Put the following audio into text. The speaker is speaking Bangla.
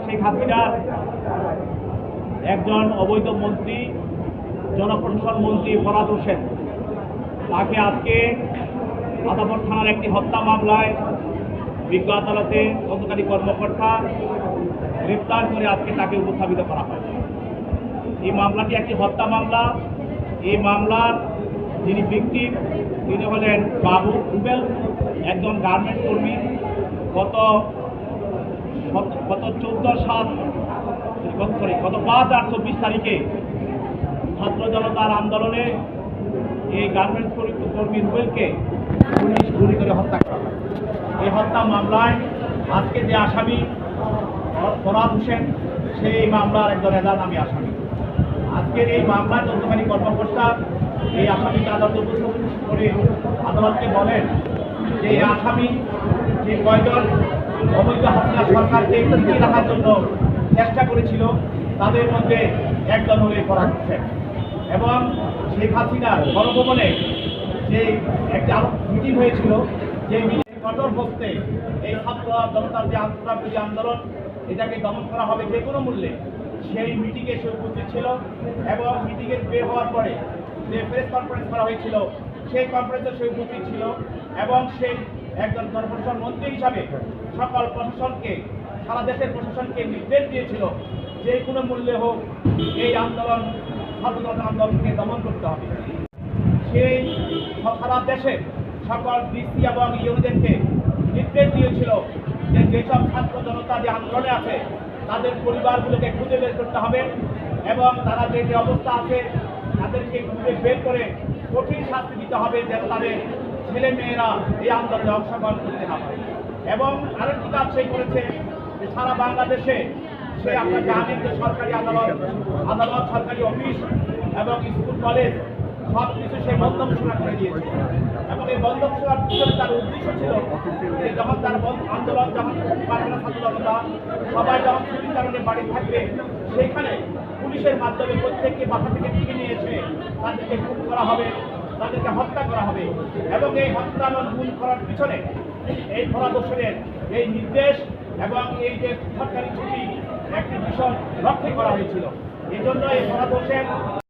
শেখ হাসিনার একজন অবৈধ মন্ত্রী জনপ্রশাসন মন্ত্রী ফরহাদ হোসেন তাকে আজকে আদাবর থানার একটি হত্যা মামলায় বিজ্ঞ আদালতে তদন্তকারী কর্মকর্তা গ্রেপ্তার করে আজকে তাকে উপস্থাপিত করা হয়। এই মামলাটি একটি হত্যা মামলা। এই মামলার যিনি ভিকটিম তিনি হলেন বাবু রুবেল, একজন গার্মেন্টস কর্মী। গত 5/8/24 তারিখে ছাত্র জনতার আন্দোলনে এই গার্মেন্টস কর্মী রুবেলকে পুলিশ গুলি করে হত্যা করা হয়। এই হত্যা মামলায় আজকে যে আসামি ফরহাদ হোসেন, সেই মামলার একজন এজাহারনামী আসামি। আজকের এই মামলায় তদন্তকারী কর্মকর্তা এই আসামিকে আদালতে উপস্থাপন করে আদালতকে বলেন যে এই আসামি যে কয়জন অবৈধ হাসিনা সরকারকে টিকিয়ে রাখার জন্য চেষ্টা করেছিল তাদের মধ্যে একজন হলে ফরহাদ হোসেন। এবং শেখ হাসিনার গণভবনে যে একটা মিটিং হয়েছিল, যে মিটিং কঠোর হস্তে এই ছাত্র জনতার যে আন্তর্জাতিক আন্দোলন এটাকে দমন করা হবে যে কোনো মূল্যে, সেই মিটিংয়ে সে উপস্থিত ছিল। এবং মিটিংয়ের বের হওয়ার পরে যে প্রেস কনফারেন্স করা হয়েছিল সেই কনফারেন্সে সে উপস্থিত ছিল। এবং সেই একজন জনপ্রশাসন মন্ত্রী হিসাবে সকল প্রশাসনকে, সারা দেশের প্রশাসনকে নির্দেশ দিয়েছিল যে কোনো মূল্যে হোক এই আন্দোলন, ছাত্র আন্দোলনকে দমন করতে হবে। সেই সারা দেশের সকল ডিসি এবং ইউনিদেরকে নির্দেশ দিয়েছিল যে যেসব ছাত্র জনতা যে আন্দোলনে আছে তাদের পরিবারগুলোকে খুঁজে বের করতে হবে এবং তারা যে যে অবস্থা আছে তাদেরকে খুঁজে বের করে কঠিন শাস্তি দিতে হবে, যেন তাদের ছেলে মেয়েরা এই আন্দোলনে অংশগ্রহণ করতে না পারে। এবং আরেকটি কাজ সে করেছে যে সারা বাংলাদেশে সে আপনার জানেন যে সরকারি আদালত, সরকারি অফিস এবং স্কুল কলেজ সব কিছু সে বন্ধঘোষণা করে দিয়েছে। এবং এই বন্ধঘোষণার পিছনে তার উদ্দেশ্য ছিল যে যখন তার আন্দোলন, যখন পারবে না ছাত্র জনতা সবাই যখন ছুটির কারণে বাড়ি থাকবে, সেইখানে পুলিশের মাধ্যমে প্রত্যেককে বাসা থেকে টিকে নিয়ে এসে তাদেরকে খুন করা হবে, তাদেরকে হত্যা করা হবে। এবং এই হত্যা এবং খুন করার পিছনে এই ফরহাদ হোসেনের এই নির্দেশ এবং এই যে সরকারি ছুটি একটি বিষয় লক্ষ্য করা হয়েছিল। এই জন্য এই ফরহাদ হোসেন